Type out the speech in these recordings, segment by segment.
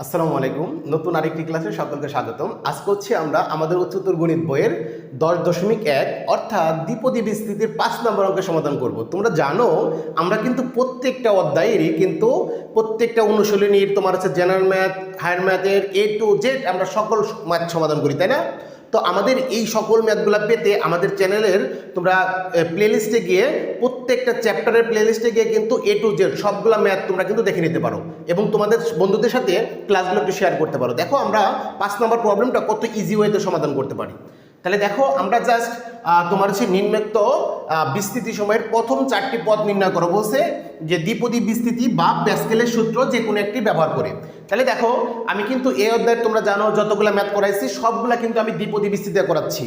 আসসালামু আলাইকুম। নতুন আরেকটি ক্লাসে সকলকে স্বাগতম। আজকে হচ্ছে আমরা আমাদের উচ্চতর গণিত বইয়ের 10.1 অর্থাৎ দ্বিপদী বিস্তৃতির 5 নম্বর অঙ্কের সমাধান করব। তোমরা জানো আমরা কিন্তু প্রত্যেকটা অধ্যায়েরই কিন্তু প্রত্যেকটা অনুশীলনীর তোমার হচ্ছে জেনারেল ম্যাথ, হায়ার ম্যাথের A to Z আমরা সকল ম্যাথ সমাধান করি, তাই না? তো আমাদের এই সকল ম্যাথগুলো পেতে আমাদের চ্যানেলের তোমরা প্লেলিস্টে গিয়ে প্রত্যেকটা চ্যাপ্টারের প্লেলিস্টে গিয়ে কিন্তু A to Z সবগুলা ম্যাথ তোমরা কিন্তু দেখে নিতে পারো এবং তোমাদের বন্ধুদের সাথে ক্লাসগুলো একটু শেয়ার করতে পারো। দেখো আমরা 5 নম্বর প্রবলেমটা কত ইজি ওয়েতে সমাধান করতে পারি। তাহলে দেখো আমরা জাস্ট তোমার হচ্ছে নিম্নোক্ত বিস্তৃতি সময়ের প্রথম 4টি পদ নির্ণয় করো বলছে যে দ্বিপদী বিস্তৃতি বা প্যাসকেলের সূত্র যে কোনো একটি ব্যবহার করে। তাহলে দেখো আমি কিন্তু এই অধ্যায়ে তোমরা জানো যতগুলো ম্যাথ করাইছি সবগুলা কিন্তু আমি দ্বিপদী বিস্তৃতি করাচ্ছি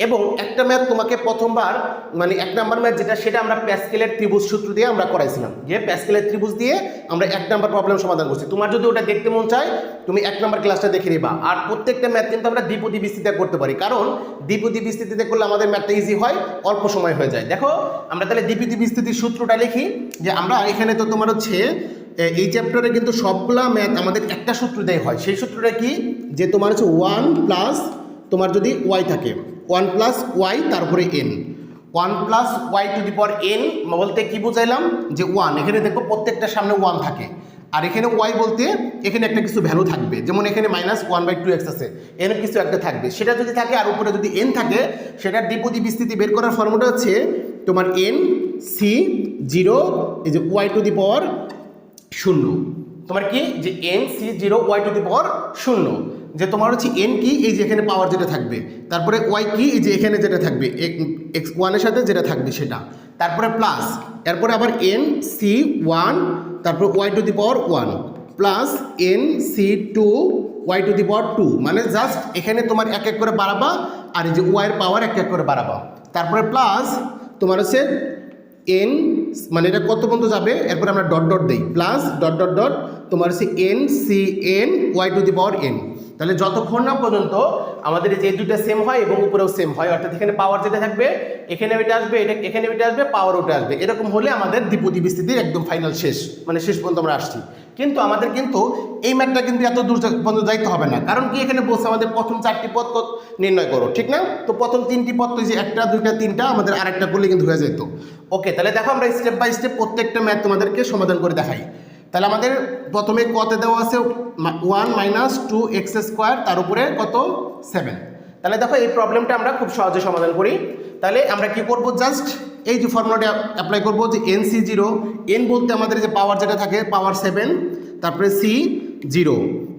এবং একটা ম্যাথ তোমাকে প্রথমবার মানে 1 নম্বর ম্যাথ যেটা সেটা আমরা প্যাসকেলের ত্রিভুজ সূত্র দিয়ে আমরা করাইছিলাম, যে প্যাসকেলের ত্রিভুজ দিয়ে আমরা 1 নম্বর প্রবলেম সমাধান করছি। তোমার যদি ওটা দেখতে মন চায় তুমি 1 নম্বর ক্লাসটা দেখে নিবা। আর প্রত্যেকটা ম্যাথ কিন্তু আমরা দ্বিপদী বিস্তৃতি করতে পারি, কারণ দ্বিপদী বিস্তৃতিতে করলে আমাদের ম্যাথটা ইজি হয়, অল্প সময় হয়ে যায়। দেখো আমরা তাহলে দ্বিপদী বিস্তৃতির সূত্রটা লিখি যে আমরা এখানে তো তোমার হচ্ছে এই চ্যাপ্টারে কিন্তু সবগুলা ম্যাথ আমাদের একটা সূত্র দিয়ে হয়। সেই সূত্রটা কি, যে তোমার হচ্ছে 1 প্লাস তোমার যদি y থাকে 1 প্লাস y তারপরে n, 1 plus y to the power n বলতে কি বুঝাইলাম যে 1, এখানে দেখো প্রত্যেকটা সামনে 1 থাকে আর এখানে y বলতে এখানে একটা কিছু ভ্যালু থাকবে, যেমন এখানে -1/2x আছে, এর কিছু একটা থাকবে, সেটা যদি থাকে আর উপরে যদি n থাকে সেটার দ্বিপদী বিস্তৃতি বের করার ফর্মুলা হচ্ছে তোমার n c0 এই যে y টু দি পাওয়ার 0। তোমার কি যে n c0 y to the power 0, যে তোমার হচ্ছে n কি এই যে এখানে পাওয়ার যেটা থাকবে, তারপরে y কি এই যে এখানে যেটা থাকবে x1 এর সাথে যেটা থাকবে সেটা, তারপরে প্লাস এরপরে আবার n c1 তারপর y to the power 1 plus n c2 y to the power 2, মানে জাস্ট এখানে তোমার এক এক করে বাড়াবা আর এই যে y এর পাওয়ার এক এক করে বাড়াবা, তারপরে প্লাস তোমার হচ্ছে n মানে এটা কত পর্যন্ত যাবে এরপর আমরা ডট ডট দেই, প্লাস ডট ডট ডট তোমার হচ্ছে n cn y to the power n। তাহলে যতক্ষণ না পর্যন্ত আমাদের এই যে দুটো সেম হয় এবং উপরেও সেম হয়, অর্থাৎ এখানে পাওয়ার যেটা থাকবে এখানে এটা আসবে, এটা এখানে এটা আসবে, পাওয়ার ওটা আসবে, এরকম হলে আমাদের দ্বিপদী বিস্তৃতির একদম ফাইনাল শেষ, মানে শেষ পর্যন্ত আমরা আসছি। কিন্তু আমাদের কিন্তু এই ম্যাথটা কিন্তু এত দূর পর্যন্ত যাইতে হবে না, কারণ কি এখানে বলছে আমাদের প্রথম 4টি পদ নির্ণয় করো, ঠিক না? তো প্রথম 3টি পদ তো যে 1টা 2টা 3টা আমাদের আরেকটা করলে কিন্তু হয়ে যেত। ওকে, তাহলে দেখো আমরা স্টেপ বাই স্টেপ প্রত্যেকটা ম্যাথ তোমাদেরকে সমাধান করে দেখাই। তাহলে আমাদের প্রথমে কতে দেওয়া আছে 1 - 2x² তার উপরে কত 7। তাহলে দেখো এই প্রবলেমটা আমরা খুব সহজে সমাধান করি। তাহলে আমরা কি করব, জাস্ট এই যে ফর্মুলাটা অ্যাপ্লাই করব যে nc0, n বলতে আমাদের যে পাওয়ার যেটা থাকে পাওয়ার 7, তারপরে c0,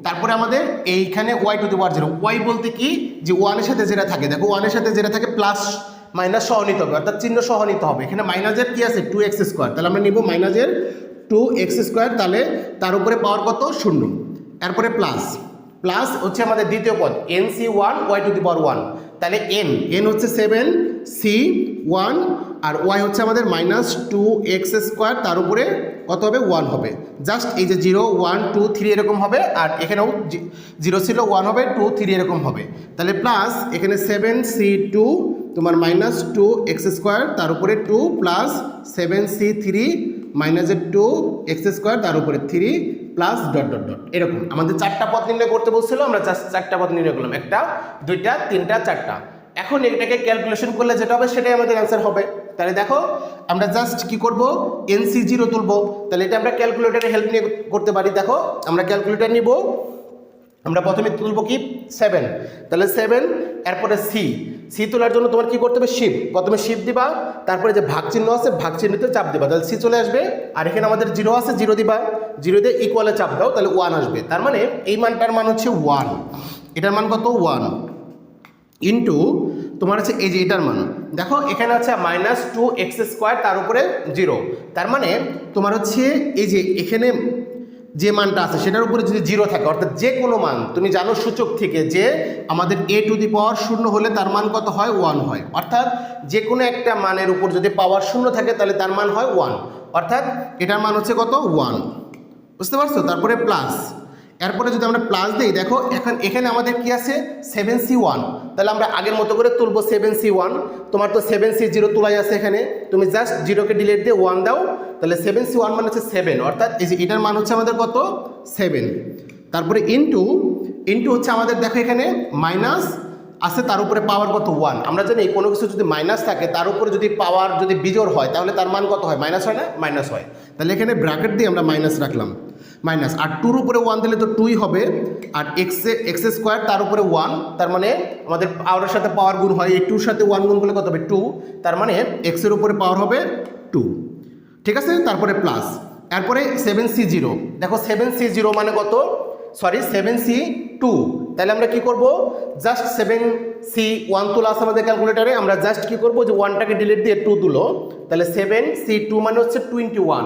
তারপরে আমাদের এইখানে y to the power 0, y বলতে কি যে 1 এর সাথে যেটা থাকে, দেখো 1 এর সাথে যেটা থাকে প্লাস মাইনাস সহ নিতে হবে, অর্থাৎ চিহ্ন সহ নিতে হবে। এখানে মাইনাসের কি আছে 2x², তাহলে আমরা নিব মাইনাসের 2x², তাহলে তার উপরে পাওয়ার কত 0, এরপরে প্লাস প্লাস হচ্ছে আমাদের দ্বিতীয় পদ nc1 y to the power 1, তাহলে n হচ্ছে 7 c1 আর y হচ্ছে আমাদের -2x² তার উপরে কত হবে 1 হবে, জাস্ট এই যে 0 1 2 3 এরকম হবে, আর এখানেও 0 ছিল 1 হবে 2 3 এরকম হবে, তাহলে প্লাস এখানে 7c2 তোমার -2x² তার উপরে 2 প্লাস 7c3 -2x² তার উপরে 3 প্লাস ডট ডট ডট, এরকম আমাদের 4টা পদ নির্ণয় করতে বলছিল, আমরা জাস্ট 4টা পদ নির্ণয় করলাম, 1টা 2টা 3টা 4টা। এখন এটাকে ক্যালকুলেশন করলে যেটা হবে সেটাই আমাদের অ্যান্সার হবে। তাহলে দেখো আমরা জাস্ট কি করব nc0 তুলব, তাহলে এটা আমরা ক্যালকুলেটরের হেল্প নিয়ে করতে পারি। দেখো আমরা ক্যালকুলেটর নিব, আমরা প্রথমে তুলব কি 7, তাহলে 7 এরপরে সি তোলার জন্য তোমার কি করতে হবে শিফট, প্রথমে শিফট দিবা, তারপরে যে ভাগ চিহ্ন আছে ভাগ চিহ্নতে চাপ দিবা, তাহলে সি চলে আসবে, আর এখানে আমাদের 0 আছে 0 দিবা, 0 দিয়ে ইকুয়ালে চাপ দাও, তাহলে 1 আসবে, তার মানে এই মানটার মান হচ্ছে 1, এটার মান কত 1 ইন্টু তোমার আছে এই যে এটার মান, দেখো এখানে আছে -2x² তার উপরে 0, তার মানে তোমার হচ্ছে এই যে এখানে যে মানটা আছে সেটার উপরে যদি 0 থাকে, অর্থাৎ যে কোনো মান তুমি জানো সূচক থেকে যে আমাদের a টু দি পাওয়ার 0 হলে তার মান কত হয় 1 হয়, অর্থাৎ যে কোনো একটা মানের উপর যদি পাওয়ার 0 থাকে তাহলে তার মান হয় 1, অর্থাৎ এটার মান হচ্ছে কত 1, বুঝতে পারছো? তারপরে প্লাস এরপরে যদি আমরা প্লাস দিই, দেখো এখন এখানে আমাদের কি আছে 7c1, তাহলে আমরা আগের মতো করে তুলবো 7c1, তোমার তো 7c0 তোলাই আছে এখানে, তুমি জাস্ট 0কে ডিলিট দিয়ে 1 দাও, তাহলে 7c1 মানে হচ্ছে 7, অর্থাৎ এই যে এটার মান হচ্ছে আমাদের কত 7, তারপরে ইনটু ইনটু হচ্ছে আমাদের দেখো এখানে মাইনাস আছে, তার উপরে পাওয়ার কত 1। আমরা জানি কোনো কিছু যদি মাইনাস থাকে তার উপরে যদি পাওয়ার যদি বিজোড় হয় তাহলে তার মান কত হয়, মাইনাস হয় না, মাইনাস হয়। তাহলে এখানে ব্র্যাকেট দিয়ে আমরা মাইনাস রাখলাম, মাইনাস, আর 2-র উপরে 1 দিলে তো 2ই হবে, আর এক্স স্কোয়ার তার উপরে 1, তার মানে আমাদের পাওয়ারের সাথে পাওয়ার গুণ হয়, এই 2-র সাথে 1 গুণ করলে কত হবে 2, তার মানে এক্সের উপরে পাওয়ার হবে 2, ঠিক আছে। তারপরে প্লাস, এরপরে 7c0, দেখো 7c0 মানে কত, সরি 7c2, তাহলে আমরা কি করব, জাস্ট 7c1 তোলা আছে আমাদের ক্যালকুলেটারে, আমরা জাস্ট কি করব যে 1টাকে ডিলিট দিয়ে 2 তুলো, তাহলে 7c2 মানে হচ্ছে 21,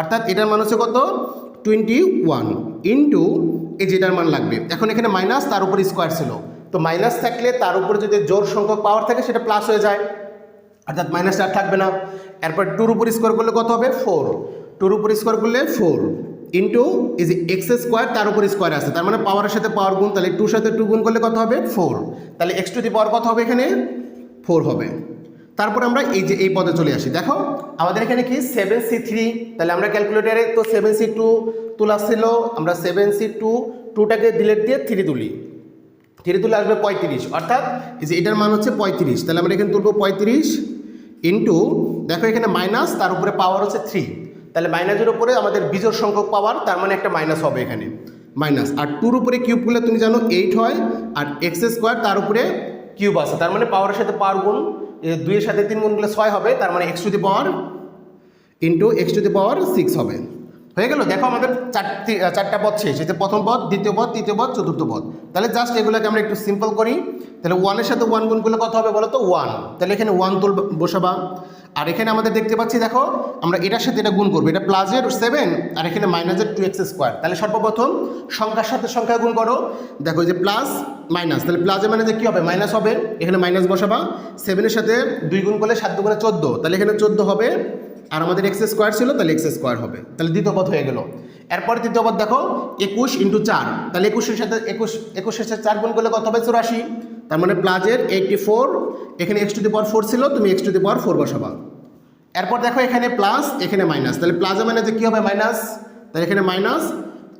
অর্থাৎ এটার মান হচ্ছে কত 21 ইন্টু এই যেটার মান লাগবে। এখন এখানে মাইনাস, তার উপর স্কোয়ার ছিল, তো মাইনাস থাকলে তার উপরে যদি জোড় সংখ্যক পাওয়ার থাকে সেটা প্লাস হয়ে যায়, অর্থাৎ মাইনাসটা আর থাকবে না। এরপর 2-র উপর স্কোয়ার করলে কত হবে 4, 2-র উপর স্কোয়ার করলে 4 ইন্টু এই যে এক্স স্কোয়ার তার উপর স্কোয়ার আছে, তার মানে পাওয়ারের সাথে পাওয়ার গুণ, তাহলে 2-র সাথে 2 গুণ করলে কত হবে 4, তাহলে এক্স টু দি পাওয়ার কত হবে এখানে 4 হবে। তারপর আমরা এই যে এই পদে চলে আসি, দেখো আমাদের এখানে কি 7c3, তাহলে আমরা ক্যালকুলেটারে তো 7c2 তোলা ছিল, আমরা 7c2 2টাকে ডিলিট দিয়ে 3 তুলি, 3 তুলে আসবে 35, অর্থাৎ এই যে এটার মান হচ্ছে 35, তাহলে আমরা এখানে তুলবো 35 ইন্টু দেখো এখানে মাইনাস, তার উপরে পাওয়ার হচ্ছে 3, তাহলে মাইনাসের উপরে আমাদের বিজোড় সংখ্যক পাওয়ার, তার মানে একটা মাইনাস হবে এখানে মাইনাস, আর 2-র উপরে কিউব করলে তুমি জানো 8 হয়, আর এক্স স্কোয়ার তার উপরে কিউব আছে, তার মানে পাওয়ারের সাথে পাওয়ার গুণ, 2-এর সাথে 3 গুণ করলে 6 হবে, তার মানে x to the power into x to the power 6 হবে। হয়ে গেল, দেখো আমাদের চারটা পদ শেষ, এতে প্রথম পদ, দ্বিতীয় পদ, তৃতীয় পদ, চতুর্থ পদ। তাহলে জাস্ট এগুলোকে আমরা একটু সিম্পল করি, তাহলে 1-এর সাথে 1 গুণ করলে কত হবে বলো তো 1, তাহলে এখানে 1 তুল বসাবা, আর এখানে আমাদের দেখতে পাচ্ছি দেখো আমরা এটার সাথে এটা গুণ করবো, এটা প্লাসের 7 আর এখানে মাইনাসের 2x স্কোয়ার, তাহলে সর্বপ্রথম সংখ্যার সাথে সংখ্যা গুণ করো, দেখো যে প্লাস মাইনাস, তাহলে প্লাসের মানে যে কী হবে মাইনাস হবে, এখানে মাইনাস বসাবা, 7-এর সাথে 2 গুণ করলে 7 গুণে 14, তাহলে এখানে 14 হবে, আর আমাদের এক্স স্কোয়ার ছিল তাহলে এক্স স্কোয়ার হবে, তাহলে দ্বিতীয় পদ হয়ে গেল। এরপরে তৃতীয় পদ দেখো 21 ইন্টু 4, তাহলে 21-এর সাথে 21-এর সাথে 4 গুণ করলে কত হবে 84, তার মানে প্লাসের 84, এখানে এক্স টু দি পাওয়ার 4 ছিল, তুমি এক্স টু দি পাওয়ার 4 বসাবা। এরপর দেখো এখানে প্লাস এখানে মাইনাস, তাহলে প্লাসে মানে যে কী হবে মাইনাস, তাহলে এখানে মাইনাস,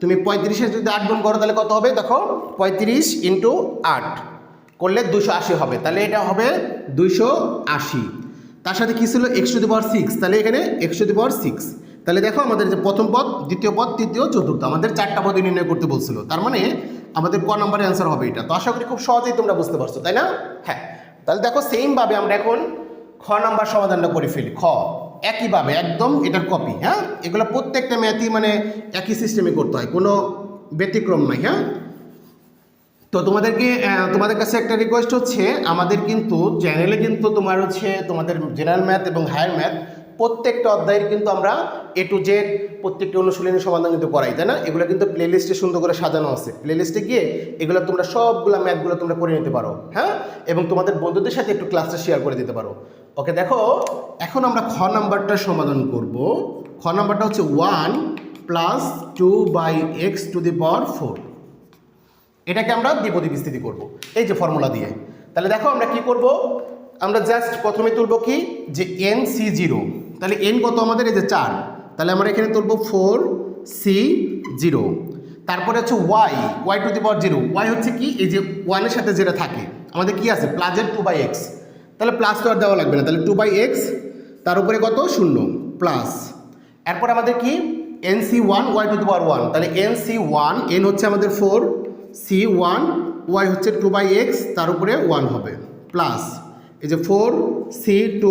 তুমি 35-এর যদি 8 গুণ করো তাহলে কত হবে দেখো 35 ইন্টু 8 করলে 280 হবে, তাহলে এটা হবে 280, তার সাথে কী ছিল এক্স টু দি পাওয়ার 6, তাহলে এখানে এক্স টু দি পাওয়ার 6, তাহলে দেখো আমাদের যে প্রথম পদ, দ্বিতীয় পদ, তৃতীয়, চতুর্থ, আমাদের 4টা পদে নির্ণয় করতে বলছিল, তার মানে আমাদের ক নম্বরের অ্যান্সার হবে এটা। তো আশা করি খুব সহজেই তোমরা বুঝতে পারছো, তাই না? হ্যাঁ, তাহলে দেখো সেমভাবে আমরা এখন খ নাম্বার সমাধানটা করে ফেলি, খ একইভাবে একদম এটার কপি, হ্যাঁ, এগুলো প্রত্যেকটা ম্যাথই মানে একই সিস্টেমে করতে হয়, কোনো ব্যতিক্রম নাই। হ্যাঁ, তো তোমাদের কাছে একটা রিকোয়েস্ট হচ্ছে, আমাদের কিন্তু চ্যানেলে কিন্তু তোমার হচ্ছে তোমাদের জেনারেল ম্যাথ এবং হায়ার ম্যাথ প্রত্যেকটা অধ্যায়ের কিন্তু আমরা A to Z প্রত্যেকটা অনুশীলনী সমাধান কিন্তু করাই, তাই না? এগুলো কিন্তু প্লে লিস্টে সুন্দর করে সাজানো আছে, প্লে লিস্টে গিয়ে এগুলো তোমরা সবগুলো ম্যাথগুলো তোমরা করে নিতে পারো, হ্যাঁ, এবং তোমাদের বন্ধুদের সাথে একটু ক্লাসটা শেয়ার করে দিতে পারো। ওকে, দেখো এখন আমরা খ নাম্বারটা সমাধান করব। খ নাম্বারটা হচ্ছে 1 + 2/x টু দি পাওয়ার 4, এটাকে আমরা দ্বিপদী বিস্তৃতি করব এই যে ফর্মুলা দিয়ে। তাহলে দেখো আমরা কি করব, আমরা জাস্ট প্রথমে তুলব কি যে nc0, তাহলে n কত আমাদের এই যে 4, তাহলে আমরা এখানে তুলব 4c0, তারপরে হচ্ছে y to the power 0, y হচ্ছে কি এই যে 1-এর সাথে যেটা থাকে আমাদের কি আছে প্লাসের 2/x, তাহলে প্লাস তো আর দেওয়া লাগবে না, তাহলে 2/x তার উপরে কত 0 প্লাস, এরপর আমাদের কি nc1 y to the power 1, তাহলে nc1 n হচ্ছে আমাদের 4, c1 y হচ্ছে 2/x তার উপরে 1 হবে প্লাস এই যে 4c2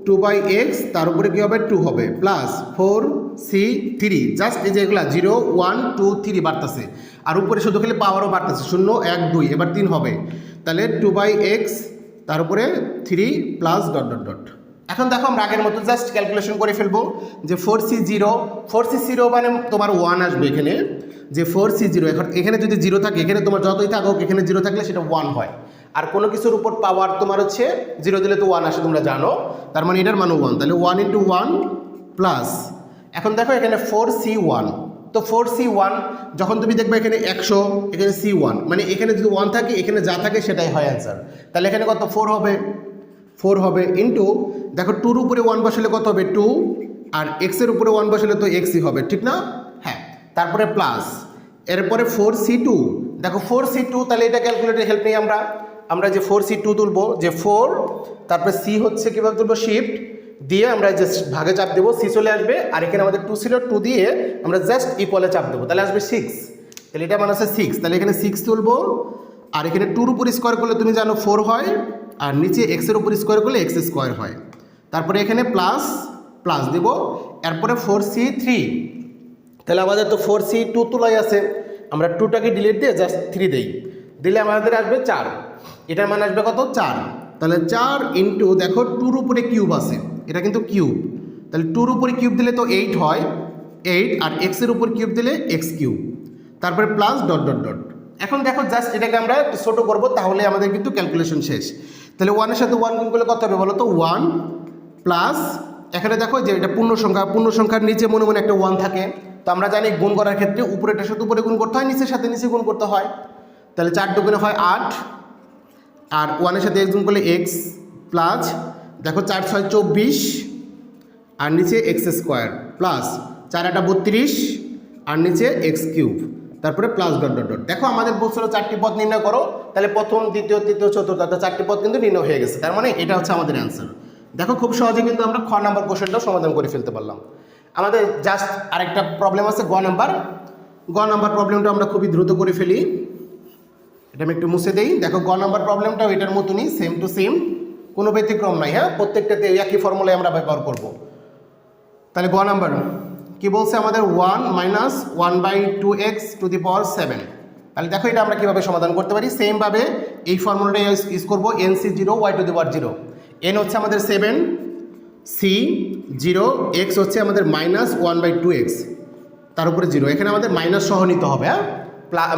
2/x তার উপরে কী হবে 2 হবে প্লাস 4c3, জাস্ট এই যে এগুলা 0 1 2 3 বাড়তেছে, আর উপরে শুধু খালি পাওয়ারও বাড়তেছে 0 1 2, এবার 3 হবে, তাহলে 2/x তার উপরে 3 প্লাস ডট ডট ডট। এখন দেখো আমরা আগের মতো জাস্ট ক্যালকুলেশন করে ফেলবো যে 4c0 মানে তোমার 1 আসবে এখানে, যে 4c0 এখন এখানে যদি 0 থাকে এখানে তোমার যতই থাকুক এখানে 0 থাকলে সেটা 1 হয়, আর কোনো কিছুর উপর পাওয়ার তোমার হচ্ছে 0 দিলে তো 1 আসে তোমরা জানো, তার মানে এটার মানও 1, তাহলে 1 × 1 প্লাস, এখন দেখো এখানে 4c1, তো 4c1 যখন তুমি দেখবে এখানে 100 এখানে c1 মানে এখানে যদি 1 থাকে এখানে যা থাকে সেটাই হয় অ্যান্সার, তাহলে এখানে কত 4 হবে ইন্টু দেখো 2-র উপরে 1 বসালে কত হবে 2, আর x-এর উপরে 1 বসালে তো x-ই হবে, ঠিক না? হ্যাঁ, তারপরে প্লাস এরপরে 4C2, দেখো 4C2, তাহলে এটা ক্যালকুলেটর হেল্প নেই আমরা যে 4C2 তুলবো, যে 4 তারপরে সি হচ্ছে কীভাবে তুলবো, শিফট দিয়ে আমরা যে ভাগে চাপ দেবো, সি চলে আসবে, আর এখানে আমাদের 2 ছিল, 2 দিয়ে আমরা জাস্ট ইকুয়ালে চাপ দেবো, তাহলে আসবে 6, তাহলে এটা মানে আছে 6, তাহলে এখানে 6 তুলবো, আর এখানে 2-র উপর স্কোয়ার করলে তুমি জানো 4 হয়, আর নিচে এক্সের উপর স্কোয়ার করলে এক্স স্কোয়ার হয়, তারপরে এখানে প্লাস প্লাস দেব, এরপরে 4C3, তাহলে আমাদের তো 4C2 তোলাই আছে, আমরা 2টাকে ডিলিট দিয়ে জাস্ট 3 দেই, দিলে আমাদের আসবে 4, এটার মান আসবে কত, 4, তাহলে 4 ইন্টু দেখো 2-র উপরে কিউব আছে, এটা কিন্তু কিউব, তাহলে 2-র উপরে কিউব দিলে তো 8 হয়, 8, আর এক্সের উপর কিউব দিলে এক্স কিউব, তারপরে প্লাস ডট ডট ডট। এখন দেখো জাস্ট এটাকে আমরা একটু ছোটো করবো, তাহলে আমাদের কিন্তু ক্যালকুলেশন শেষ। তাহলে 1-এর সাথে 1 গুণ করলে কত হবে বলো তো, 1 প্লাস, এখানে দেখো যে এটা পূর্ণ সংখ্যার নিচে মনে মনে একটা 1 থাকে, তো আমরা জানি গুণ করার ক্ষেত্রে উপরেটার সাথে উপরে গুণ করতে হয়, নিচের সাথে নিচে গুণ করতে হয়, তাহলে 4 দুগুণে হয় 8, আর 1-এর সাথে x গুণ করলে x, প্লাস দেখো 4 6 24, আর নিচে এক্স স্কোয়ার, প্লাস 4 8 32, আর নিচে এক্স কিউব, তারপরে প্লাস ডট ডট ডট। দেখো আমাদের বলছিল 4টি পদ নির্ণয় করো, তাহলে প্রথম দ্বিতীয় তৃতীয় চতুর্থ, 4টি পদ কিন্তু নির্ণয় হয়ে গেছে, তার মানে এটা হচ্ছে আমাদের অ্যান্সার। দেখো খুব সহজে কিন্তু আমরা খ নাম্বার কোশ্চেনটাও সমাধান করে ফেলতে পারলাম। আমাদের জাস্ট আরেকটা প্রবলেম আছে গ নাম্বার প্রবলেমটা আমরা খুবই দ্রুত করে ফেলি, এটা আমি একটু মুছে দেই। দেখো গ নাম্বার প্রবলেমটাও এটার মতনই, সেম টু সেম, কোনো ব্যতিক্রম নাই, হ্যাঁ, প্রত্যেকটাতে একই ফর্মুলায় আমরা ব্যবহার করব। তাহলে গ নাম্বার কি বলছে আমাদের, 1 মাইনাস 1/2x টু দি পাওয়ার 7, তাহলে দেখো এটা আমরা কীভাবে সমাধান করতে পারি, সেমভাবে এই ফর্মুলাটা ইউজ করবো, NC0 y to the power 0, n হচ্ছে আমাদের 7, C0, x হচ্ছে আমাদের মাইনাস 1/2x, তার উপরে 0, এখানে আমাদের মাইনাস সহ নিতে হবে, হ্যাঁ,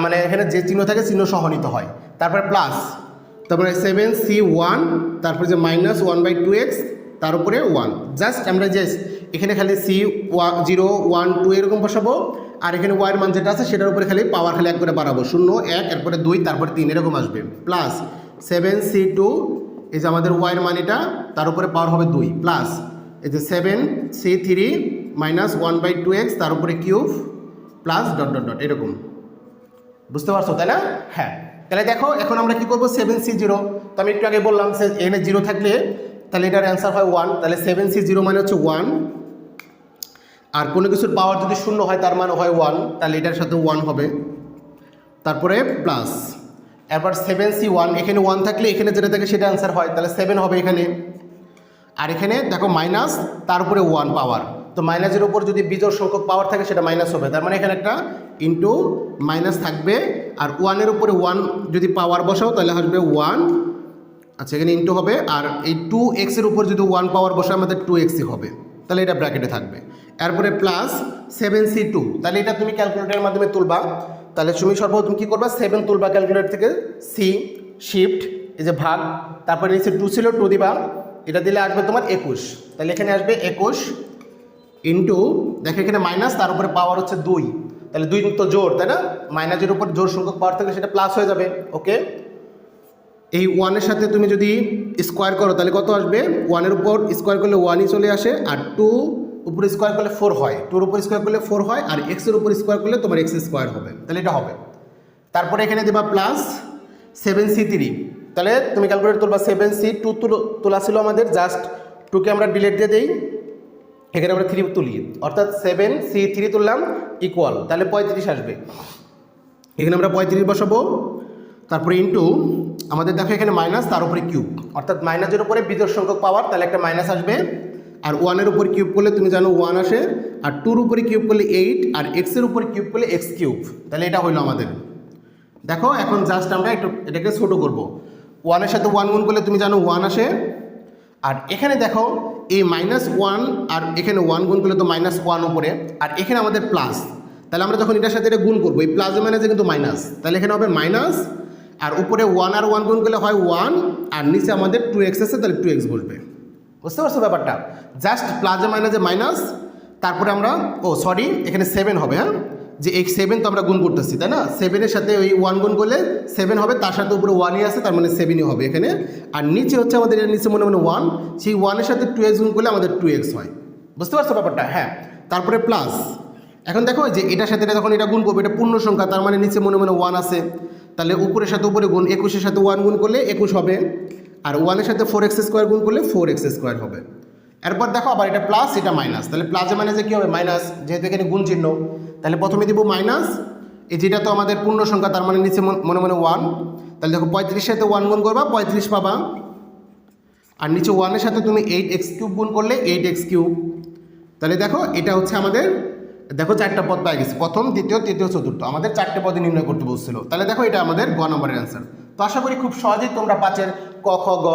মানে এখানে যে চিহ্ন থাকে চিহ্ন সহ নিতে হয়, তারপরে প্লাস, তারপরে 7C1, তারপরে যে মাইনাস 1/2x, তার উপরে 1, জাস্ট আমরা জাস্ট এখানে খালি C0 1 2 এরকম বসাবো, আর এখানে ওয়াইয়ের মান যেটা আছে সেটার উপরে খালি পাওয়ার খালি 1 করে বাড়াবো, 0 1, এরপরে 2, তারপরে 3 এরকম আসবে, প্লাস 7C2, এই যে আমাদের ওয়াইয়ের মান এটা, তার উপরে পাওয়ার হবে 2, প্লাস এই যে 7C3 মাইনাস 1/2x, তার উপরে cube, plus dot dot dot, এরকম, বুঝতে পারছো তাই না? হ্যাঁ, তাহলে দেখো এখন আমরা কি করবো, 7C0, তো আমি একটু আগে বললাম এখানে 0 থাকলে তাহলে এটার অ্যান্সার হয় 1, তাহলে 7C0 মানে হচ্ছে 1, আর কোনো কিছুর পাওয়ার যদি 0 হয় তার মানে হয় 1, তাহলে এটার সাথে 1 হবে, তারপরে প্লাস, এরপর 7C1, এখানে 1 থাকলে এখানে যেটা থাকে সেটা অ্যান্সার হয়, তাহলে 7 হবে এখানে, আর এখানে দেখো মাইনাস, তার উপরে 1 পাওয়ার, তো মাইনাসের উপর যদি বিজোড় সংখ্যক পাওয়ার থাকে সেটা মাইনাস হবে, তার মানে এখানে একটা ইন্টু মাইনাস থাকবে, আর 1-এর উপরে 1 যদি পাওয়ার বসাও তাহলে আসবে 1, আচ্ছা এখানে ইন্টু হবে, আর এই 2x-এর উপর যদি 1 পাওয়ার বসাও আমাদের 2x-ই হবে, তাহলে এটা ব্র্যাকেটে থাকবে, এরপরে প্লাস 7C2, তাহলে এটা তুমি ক্যালকুলেটরের মাধ্যমে তুলবা, তাহলে তুমি সর্বপ্রথম কী করবা, 7 তুলবা ক্যালকুলেটর থেকে, সি শিফট এই যে ভাগ, তারপরে নিচে 2 ছিল 2 দিবা, এটা দিলে আসবে তোমার 21, তাহলে এখানে আসবে 21 ইন্টু, দেখো এখানে মাইনাস, তার উপরে পাওয়ার হচ্ছে 2, তাহলে 2 তো জোর, তাই না, মাইনাসের উপর জোর সংখ্যক পাওয়ার থাকলে সেটা প্লাস হয়ে যাবে, ওকে। এই 1-এর সাথে তুমি যদি স্কোয়ার করো তাহলে কত আসবে, 1-এর উপর স্কোয়ার করলে 1ই চলে আসে, আর 2 উপর স্কোয়ার করলে 4 হয়, 2-র উপর স্কোয়ার করলে 4 হয়, আর x-এর উপর স্কোয়ার করলে তোমার x স্কোয়ার হবে, তাহলে এটা হবে, তারপরে এখানে দেবা প্লাস 7C3, তাহলে তুমি ক্যালকুলেট তুলবা, 7C2 তোলা ছিল আমাদের, জাস্ট 2কে আমরা ডিলিট দিয়ে দিই, এখানে আমরা 3 তুলি, অর্থাৎ 7C3 তুললাম ইকুয়াল, তাহলে 35 আসবে, এখানে আমরা 35 বসাবো, তারপরে ইন্টু আমাদের দেখো এখানে মাইনাস, তার উপরে কিউব, অর্থাৎ মাইনাসের উপরে বিজোড় সংখ্যক পাওয়ার, তাহলে একটা মাইনাস আসবে, আর 1-এর উপর কিউব করলে তুমি জানো 1 আসে, আর 2-র উপরে কিউব করলে 8, আর x-এর উপরে কিউব করলে x কিউব, তাহলে এটা হইলো আমাদের। দেখো এখন জাস্ট আমরা একটু এটাকে ছোটো করবো, 1-এর সাথে 1 গুণ করলে তুমি জানো 1 আসে, আর এখানে দেখো এই -1 আর এখানে 1 গুণ করলে তো -1 উপরে, আর এখানে আমাদের প্লাস, তাহলে আমরা যখন এটার সাথে এটা গুণ করবো, এই প্লাস মাইনাসে কিন্তু মাইনাস, তাহলে এখানে হবে মাইনাস, আর উপরে 1 আর 1 গুণ করলে হয় 1, আর নিচে আমাদের 2x আছে, তাহলে 2x বসবে, বুঝতে পারছো ব্যাপারটা, জাস্ট প্লাসে মাইনাসে মাইনাস, তারপরে আমরা সরি এখানে 7 হবে, হ্যাঁ, যে এই 7 তো আমরা গুণ করতেছি তাই না, 7-এর সাথে ওই 1 গুণ করলে 7 হবে, তার সাথে উপরে 1ই আছে, তার মানে 7ই হবে এখানে, আর নিচে হচ্ছে আমাদের এর নিচে মনে 1, সেই 1-এর সাথে 2x গুণ করলে আমাদের 2x হয়, বুঝতে পারছো ব্যাপারটা, হ্যাঁ, তারপরে প্লাস এখন দেখো যে এটার সাথে এটা যখন এটা গুণ করবো, এটা পূর্ণ সংখ্যা, তার মানে নিচে মনে মনে 1 আছে, তাহলে উপরের সাথে উপরে গুণ, 21-এর সাথে 1 গুণ করলে 21 হবে, আর 1-এর সাথে 4x² গুণ করলে 4x² হবে। এরপর দেখো আবার এটা প্লাস, এটা মাইনাস, তাহলে প্লাসে মাইনাসে কী হবে? মাইনাস, যেহেতু এখানে গুণ চিহ্ন, তাহলে প্রথমে দিব মাইনাস, এই যেটা তো আমাদের পূর্ণ সংখ্যা, তার মানে নিচে মনে মনে 1, তাহলে দেখো 35-এর সাথে 1 গুণ করবা, 35 পাবা, আর নিচে 1-এর সাথে তুমি 8x³ গুণ করলে 8x³। তাহলে দেখো এটা হচ্ছে আমাদের, দেখো 4টা পদ পাই গেছে, প্রথম, দ্বিতীয়, তৃতীয়, চতুর্থ, আমাদের 4টে পদে নির্ণয় করতে বলছিল। তাহলে দেখো এটা আমাদের গ নম্বরের অ্যান্সার। তো আশা করি খুব সহজেই তোমরা 5-এর ক, খ, গ,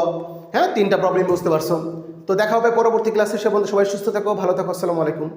হ্যাঁ 3টা প্রবলেম বুঝতে পারছো। তো দেখা হবে পরবর্তী ক্লাসে, সে পর্যন্ত সবাই সুস্থ থাকো, ভালো থাকো, আসসালামু আলাইকুম।